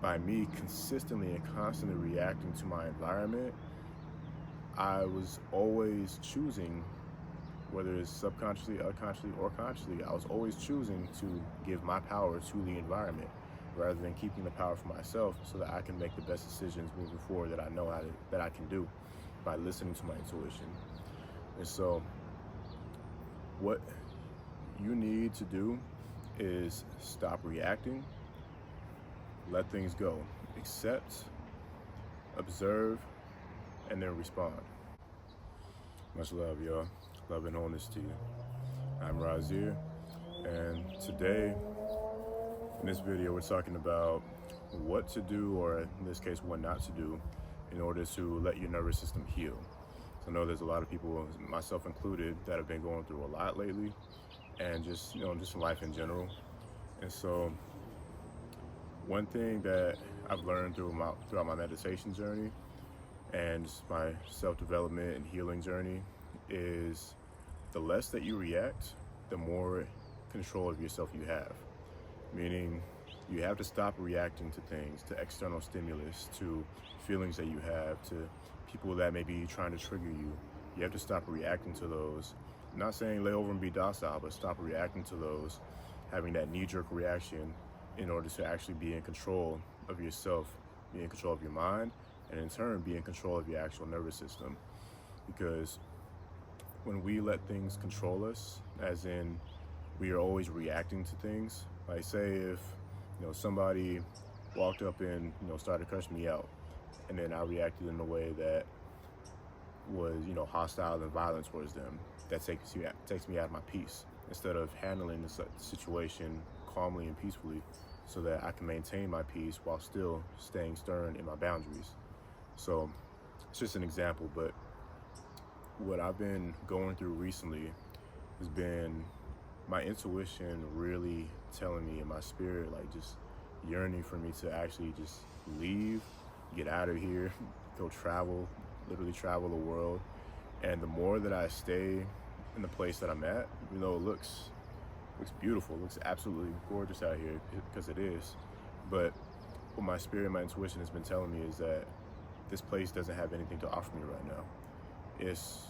by me consistently and constantly reacting to my environment, I was always choosing, whether it's subconsciously, unconsciously, or consciously, I was always choosing to give my power to the environment rather than keeping the power for myself so that I can make the best decisions moving forward that I know that I can do by listening to my intuition. And so what you need to do is stop reacting, let things go, accept, observe, and then respond. Much love, y'all. Love and wholeness to you. I'm Razir, and today in this video we're talking about what to do, or in this case what not to do, in order to let your nervous system heal. So I know there's a lot of people, myself included, that have been going through a lot lately, and just in life in general. And so one thing that I've learned throughout my meditation journey and my self-development and healing journey is the less that you react, the more control of yourself you have. Meaning you have to stop reacting to things, to external stimulus, to feelings that you have, to people that may be trying to trigger you. You have to stop reacting to those. I'm not saying lay over and be docile, but stop reacting to those, having that knee-jerk reaction, in order to actually be in control of yourself, be in control of your mind, and in turn be in control of your actual nervous system. Because when we let things control us, as in we are always reacting to things, like say if somebody walked up and started cursing me out, and then I reacted in a way that was hostile and violent towards them, that takes me out of my peace, instead of handling the situation calmly and peacefully so that I can maintain my peace while still staying stern in my boundaries. So it's just an example, but what I've been going through recently has been my intuition really telling me, in my spirit, like just yearning for me to actually just leave, get out of here, go travel, literally travel the world. And the more that I stay in the place that I'm at, even though it looks beautiful, looks absolutely gorgeous out here, because it is, but what my spirit, my intuition has been telling me is that this place doesn't have anything to offer me right now. It's,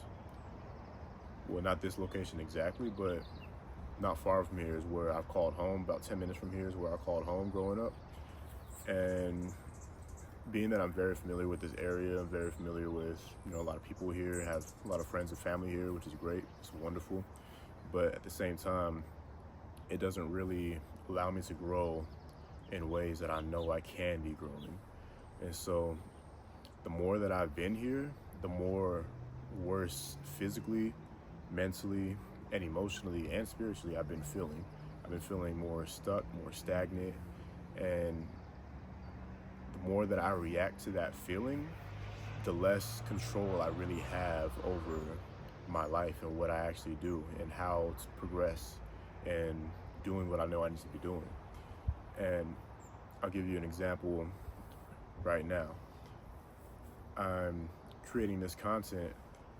well, not this location exactly, but not far from here is where I've called home. About 10 minutes from here is where I called home growing up. And being that I'm very familiar with this area, I'm very familiar with a lot of people here, have a lot of friends and family here, which is great, it's wonderful. But at the same time, it doesn't really allow me to grow in ways that I know I can be growing. And so the more that I've been here, the more worse physically, mentally, and emotionally and spiritually I've been feeling. I've been feeling more stuck, more stagnant, and the more that I react to that feeling, the less control I really have over my life and what I actually do and how to progress and doing what I know I need to be doing. And I'll give you an example right now. I'm creating this content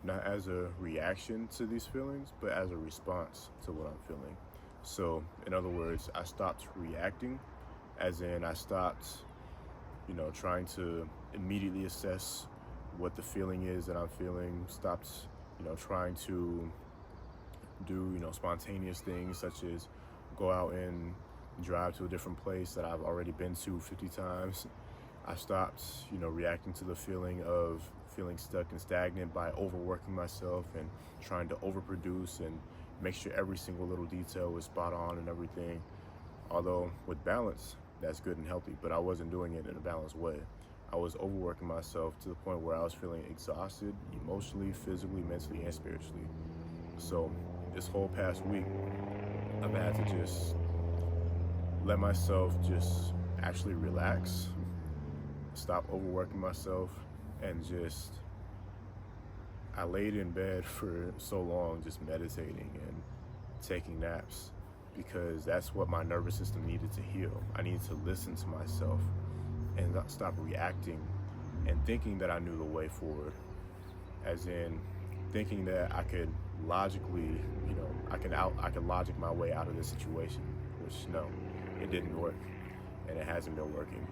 not as a reaction to these feelings, but as a response to what I'm feeling. So in other words, I stopped reacting, as in I stopped trying to immediately assess what the feeling is that I'm feeling, stopped trying to do spontaneous things such as go out and drive to a different place that I've already been to 50 times. I stopped reacting to the feeling of feeling stuck and stagnant by overworking myself and trying to overproduce and make sure every single little detail was spot on and everything. Although with balance, that's good and healthy, but I wasn't doing it in a balanced way. I was overworking myself to the point where I was feeling exhausted emotionally, physically, mentally, and spiritually. So this whole past week, I've had to just let myself just actually relax, stop overworking myself, and I laid in bed for so long just meditating and taking naps, because that's what my nervous system needed to heal. I needed to listen to myself and not stop reacting and thinking that I knew the way forward, as in thinking that I could logically, I could logic my way out of this situation, which no, it didn't work. and it hasn't been working.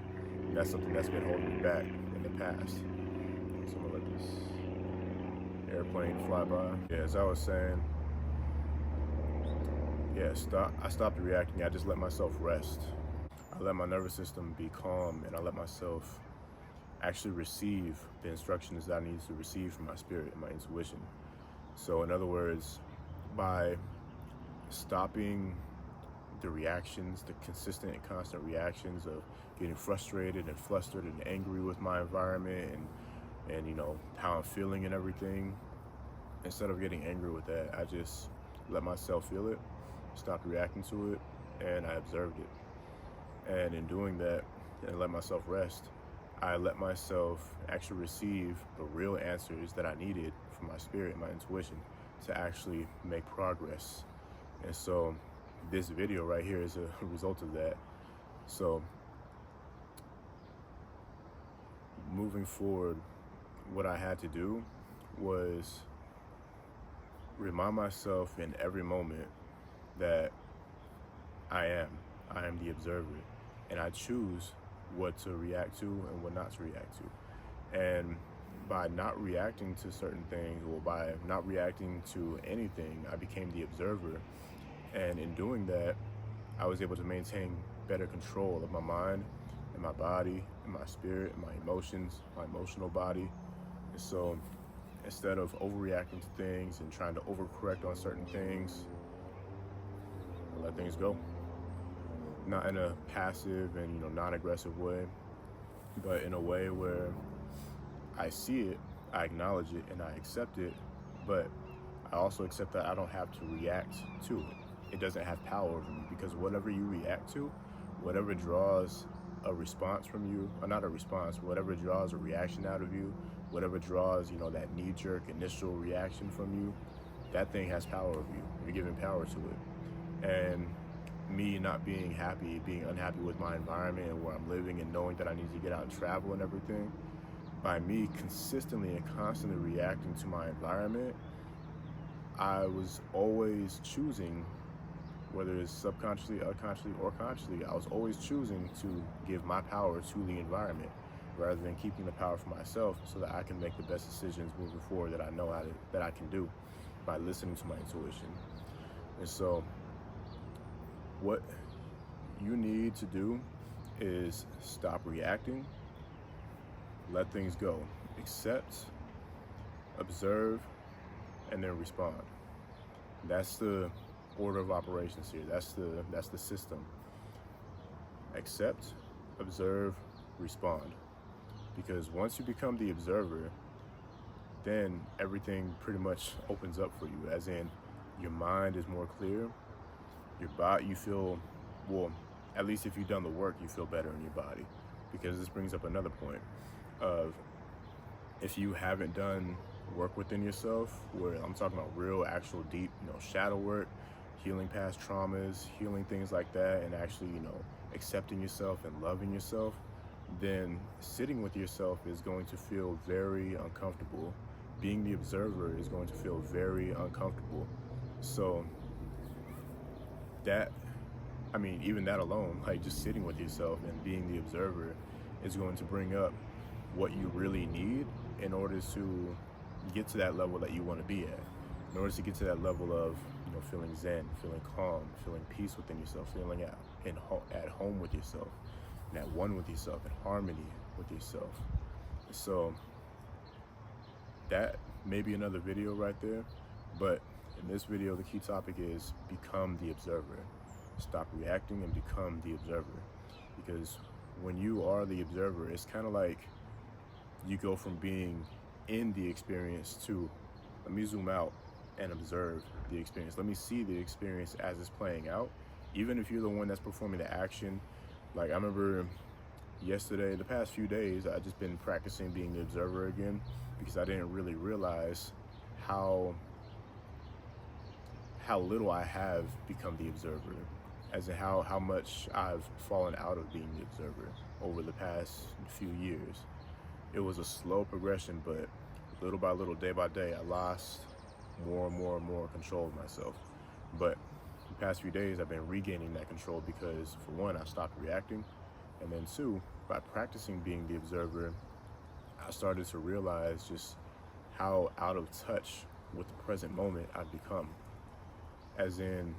And that's something that's been holding me back in the past. So I'm gonna let this airplane fly by. Yeah, as I was saying, yeah, I stopped reacting. I just let myself rest. I let my nervous system be calm, and I let myself actually receive the instructions that I need to receive from my spirit and my intuition. So in other words, by stopping the reactions, the consistent and constant reactions of getting frustrated and flustered and angry with my environment and you know, how I'm feeling and everything, instead of getting angry with that, I just let myself feel it, stopped reacting to it, and I observed it. And in doing that, and let myself rest, I let myself actually receive the real answers that I needed from my spirit and my intuition to actually make progress. And so this video right here is a result of that. So moving forward, what I had to do was remind myself in every moment that I am the observer, and I choose what to react to and what not to react to. And by not reacting to certain things, or by not reacting to anything, I became the observer. And in doing that, I was able to maintain better control of my mind and my body and my spirit and my emotions, my emotional body. And so instead of overreacting to things and trying to overcorrect on certain things, I let things go. Not in a passive and, you know, non-aggressive way, but in a way where I see it, I acknowledge it, and I accept it, but I also accept that I don't have to react to it. It doesn't have power over me, because whatever you react to, whatever draws a response from you, or not a response, whatever draws a reaction out of you, whatever draws, you know, that knee-jerk initial reaction from you, that thing has power over you. You're giving power to it. And me not being happy, being unhappy with my environment and where I'm living, and knowing that I need to get out and travel and everything, by me consistently and constantly reacting to my environment, I was always choosing, whether it's subconsciously, unconsciously, or consciously, I was always choosing to give my power to the environment rather than keeping the power for myself, so that I can make the best decisions moving forward that I know that I can do by listening to my intuition. And so what you need to do is stop reacting, let things go, accept, observe, and then respond. That's the order of operations here. That's the system. Accept, observe, respond. Because once you become the observer, then everything pretty much opens up for you, as in your mind is more clear, your body, you feel, well, at least if you've done the work, you feel better in your body. Because this brings up another point of, if you haven't done work within yourself, where I'm talking about real, actual, deep, you know, shadow work, healing past traumas, healing things like that, and actually, you know, accepting yourself and loving yourself, then sitting with yourself is going to feel very uncomfortable. Being the observer is going to feel very uncomfortable. So that, I mean, even that alone, like just sitting with yourself and being the observer is going to bring up what you really need in order to get to that level that you want to be at. In order to get to that level of, you know, feeling zen, feeling calm, feeling peace within yourself, feeling at home with yourself, and at one with yourself, in harmony with yourself. So that may be another video right there, but in this video, the key topic is become the observer. Stop reacting and become the observer. Because when you are the observer, it's kind of like you go from being in the experience to, let me zoom out and observe the experience. Let me see the experience as it's playing out. Even if you're the one that's performing the action. Like I remember yesterday, the past few days, I just been practicing being the observer again, because I didn't really realize how little I have become the observer, as in how much I've fallen out of being the observer over the past few years. It was a slow progression, but little by little, day by day, I lost more and more control of myself. But the past few days, I've been regaining that control because, for one, I stopped reacting, And then two, by practicing being the observer, I started to realize just how out of touch with the present moment I've become. As in,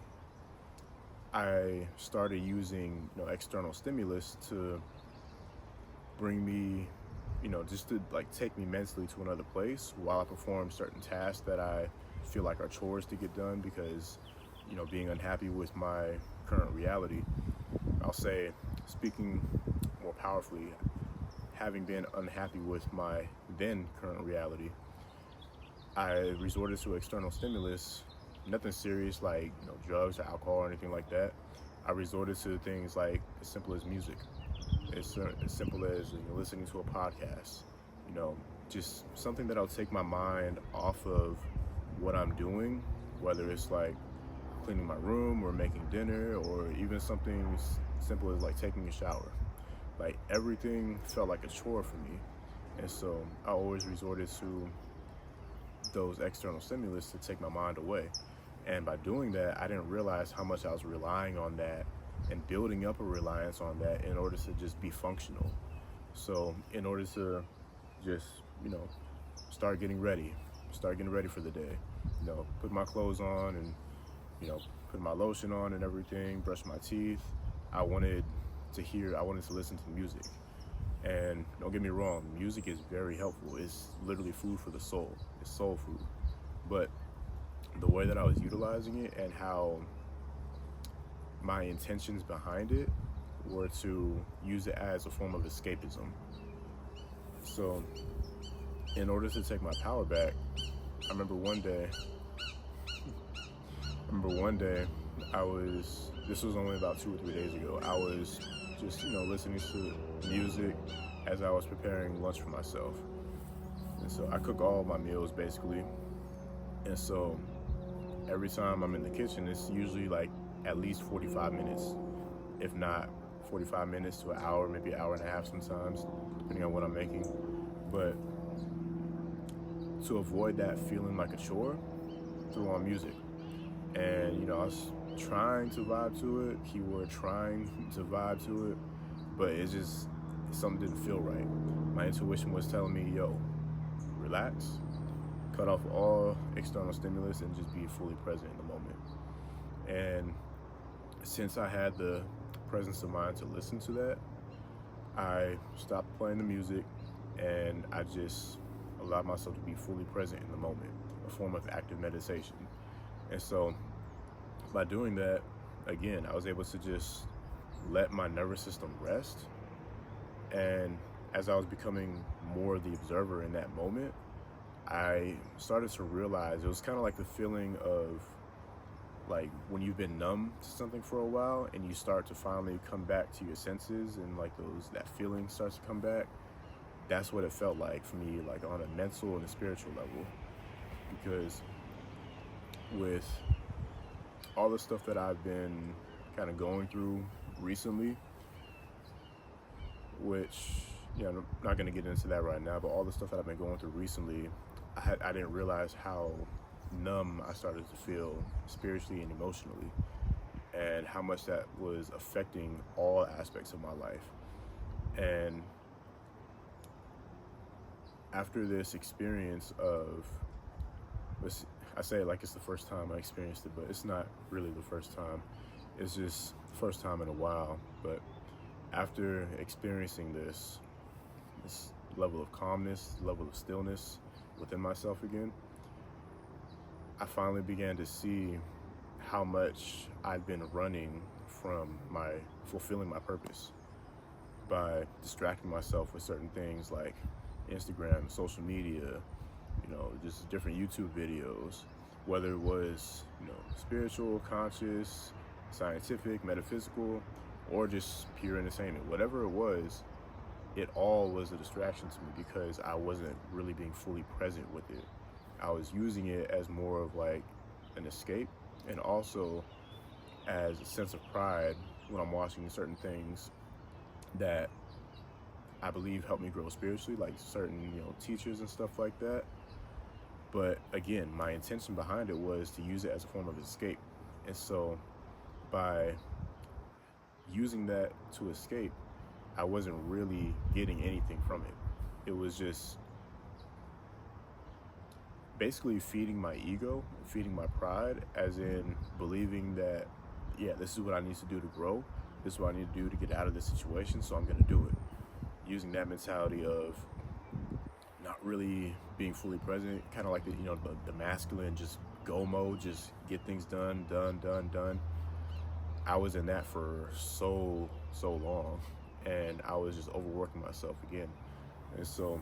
I started using, external stimulus to bring me, just to like take me mentally to another place while I perform certain tasks that I feel like are chores to get done because, being unhappy with my current reality. I'll say, speaking more powerfully, having been unhappy with my then current reality, I resorted to external stimulus, nothing serious like drugs or alcohol or anything like that. I resorted to things like as simple as music, as simple as listening to a podcast, you know, just something that'll take my mind off of what I'm doing, whether it's like cleaning my room or making dinner or even something simple as like taking a shower. Like everything felt like a chore for me. And so I always resorted to those external stimulus to take my mind away. And by doing that, I didn't realize how much I was relying on that and building up a reliance on that in order to just be functional. So in order to just, start getting ready for the day, put my clothes on and, put my lotion on and everything, brush my teeth. I wanted I wanted to listen to music. And don't get me wrong, music is very helpful. It's literally food for the soul. It's soul food. But the way that I was utilizing it and how my intentions behind it were to use it as a form of escapism. So in order to take my power back, I remember one day this was only about 2 or 3 days ago, I was just, listening to music as I was preparing lunch for myself. And so I cook all my meals basically. And so every time I'm in the kitchen, it's usually like at least 45 minutes, if not 45 minutes to an hour, maybe an hour and a half sometimes, depending on what I'm making. But to avoid that feeling like a chore, threw on music. And, I was trying to vibe to it, keyword trying to vibe to it, but something didn't feel right. My intuition was telling me, yo, relax, cut off all external stimulus and just be fully present in the moment. And since I had the presence of mind to listen to that, I stopped playing the music and I just allowed myself to be fully present in the moment, a form of active meditation. And so by doing that, again, I was able to just let my nervous system rest. And as I was becoming more the observer in that moment, I started to realize it was kind of like the feeling of like when you've been numb to something for a while and you start to finally come back to your senses and like that feeling starts to come back. That's what it felt like for me, like on a mental and a spiritual level. Because with all the stuff that I've been kind of going through recently, which, I'm not going to get into that right now, but all the stuff that I've been going through recently, I didn't realize how numb I started to feel spiritually and emotionally, and how much that was affecting all aspects of my life. And after this experience of, I say it like it's the first time I experienced it, but it's not really the first time. It's just the first time in a while. But after experiencing this level of calmness, level of stillness within myself again, I finally began to see how much I'd been running from fulfilling my purpose by distracting myself with certain things like Instagram, social media, just different YouTube videos, whether it was, spiritual, conscious, scientific, metaphysical, or just pure entertainment. Whatever it was, it all was a distraction to me because I wasn't really being fully present with it. I was using it as more of like an escape, and also as a sense of pride when I'm watching certain things that I believe helped me grow spiritually, like certain, teachers and stuff like that. But again, my intention behind it was to use it as a form of escape. And so by using that to escape, I wasn't really getting anything from it. It was just basically feeding my ego, feeding my pride, as in believing that, yeah, this is what I need to do to grow. This is what I need to do to get out of this situation, so I'm going to do it. Using that mentality of not really being fully present, kind of like the masculine, just go mode, just get things done, done. I was in that for so long, and I was just overworking myself again. And so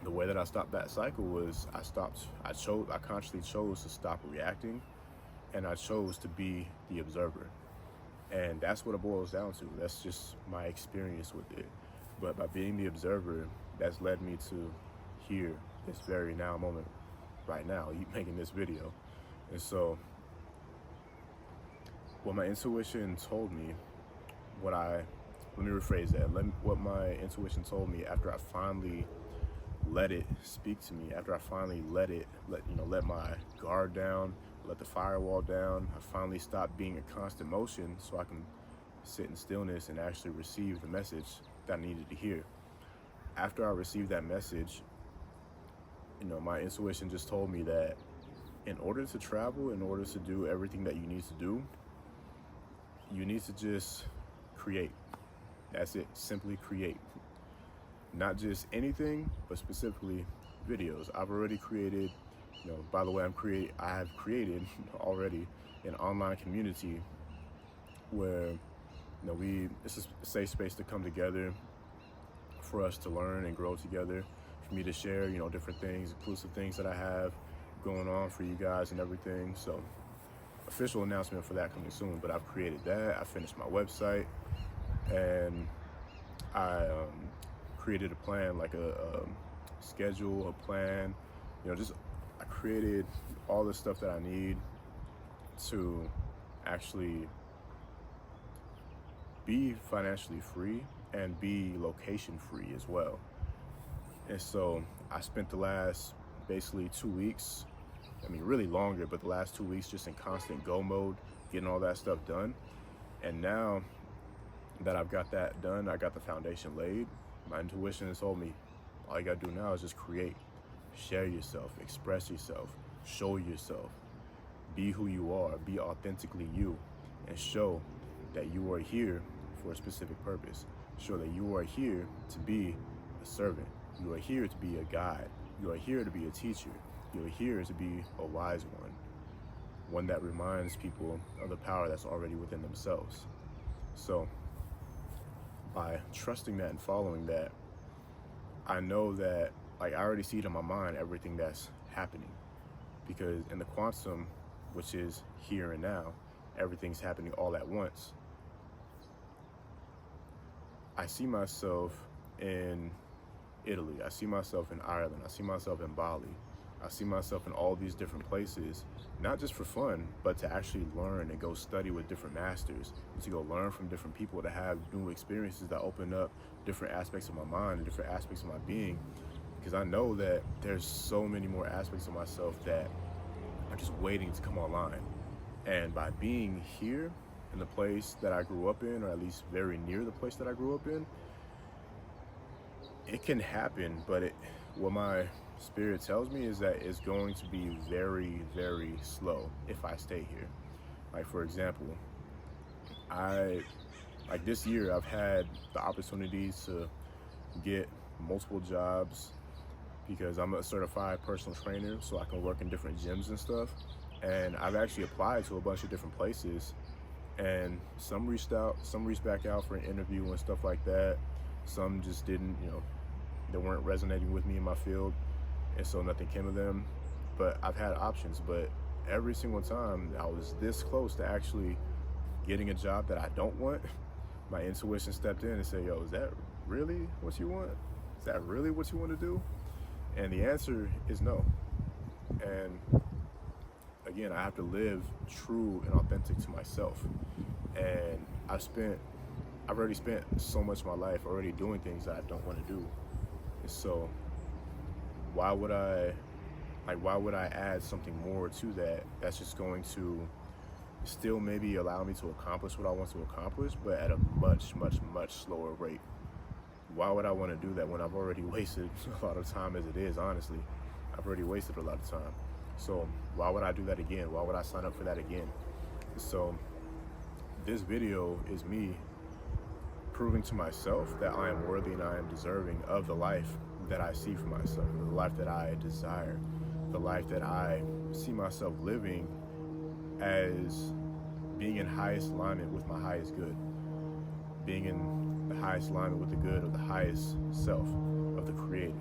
the way that I stopped that cycle was I consciously chose to stop reacting, and I chose to be the observer. And that's what it boils down to. That's just my experience with it. But by being the observer, that's led me to here, this very now moment, right now, making this video. And so what my intuition told me, let me rephrase that. What my intuition told me after I finally let it speak to me, after I finally let my guard down, let the firewall down, I finally stopped being a constant motion so I can sit in stillness and actually receive the message that I needed to hear. After I received that message, my intuition just told me that in order to travel, in order to do everything that you need to do, you need to just create. That's it, simply create. Not just anything, but specifically videos. I've already created, by the way, I have created already an online community where, it's a safe space to come together for us to learn and grow together, for me to share, different things, inclusive things that I have going on for you guys and everything. So official announcement for that coming soon, but I've created that. I finished my website, and I created a plan, like a schedule, a plan, I created all the stuff that I need to actually be financially free and be location free as well. And so I spent the last basically 2 weeks, really longer, but the last 2 weeks just in constant go mode, getting all that stuff done. And now that I've got that done, I got the foundation laid, my intuition has told me, all you gotta do now is just create, share yourself, express yourself, show yourself, be who you are, be authentically you, and show that you are here for a specific purpose. Show that you are here to be a servant. You are here to be a guide. You are here to be a teacher. You are here to be a wise one that reminds people of the power that's already within themselves. So by trusting that and following that, I know that, I already see it in my mind, everything that's happening. Because in the quantum, which is here and now, everything's happening all at once. I see myself in Italy. I see myself in Ireland. I see myself in Bali. I see myself in all these different places, not just for fun, but to actually learn and go study with different masters, to go learn from different people, to have new experiences that open up different aspects of my mind and different aspects of my being. Because I know that there's so many more aspects of myself that are just waiting to come online. And by being here in the place that I grew up in, or at least very near the place that I grew up in, it can happen, but what my spirit tells me is that it's going to be very, very slow if I stay here. Like, for example, this year I've had the opportunities to get multiple jobs because I'm a certified personal trainer, so I can work in different gyms and stuff. And I've actually applied to a bunch of different places, and some reached back out for an interview and stuff like that. Some just didn't, they weren't resonating with me in my field, and so nothing came of them. But I've had options, but every single time I was this close to actually getting a job that I don't want, my intuition stepped in and said, yo, is that really what you want? Is that really what you want to do? And the answer is no. And again, I have to live true and authentic to myself. And I've already spent so much of my life already doing things that I don't want to do. And so why would I add something more to that that's just going to still maybe allow me to accomplish what I want to accomplish, but at a much, much, much slower rate? why would I want to do that when I've already wasted a lot of time as it is? Honestly, I've already wasted a lot of time. So why would I do that again? Why would I sign up for that again? So this video is me proving to myself that I am worthy and I am deserving of the life that I see for myself, the life that I desire, the life that I see myself living as being in highest alignment with my highest good, being in the highest alignment with the good of the highest self of the Creator.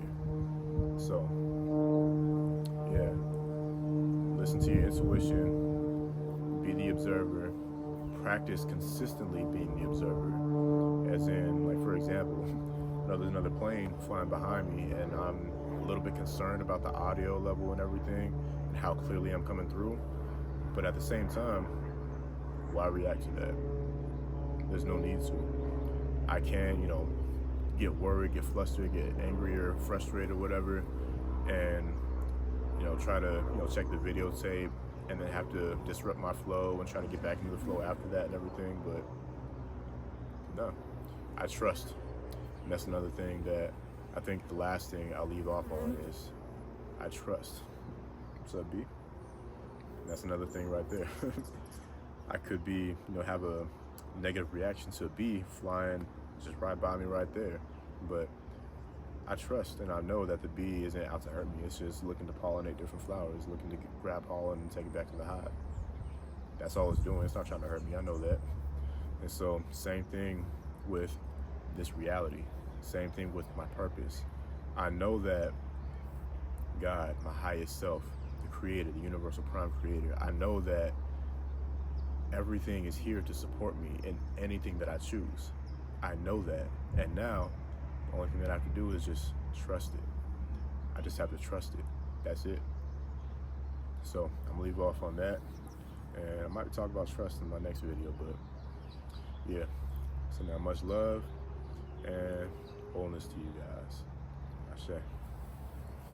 So, yeah, listen to your intuition, be the observer, practice consistently being the observer. As in, like, for example, there's another plane flying behind me, and I'm a little bit concerned about the audio level and everything, and how clearly I'm coming through. But at the same time, why react to that? There's no need to. I can, get worried, get flustered, get angry or frustrated or whatever, and, try to, check the videotape and then have to disrupt my flow and try to get back into the flow after that and everything. But no, I trust. And that's another thing that I think the last thing I'll leave off on is I trust. What's up, B? And that's another thing right there. I could be, have a negative reaction to a bee flying just right by me right there. But I trust and I know that the bee isn't out to hurt me. It's just looking to pollinate different flowers, looking to grab pollen and take it back to the hive. That's all it's doing. It's not trying to hurt me. I know that. And so, same thing with this reality. Same thing with my purpose. I know that God, my highest self, the Creator, the universal prime creator, I know that everything is here to support me in anything that I choose. I know that. And now, the only thing that I have to do is just trust it. I just have to trust it. That's it. So I'm gonna leave off on that. And I might talk about trust in my next video, but yeah. So now much love and wholeness to you guys. Ashe.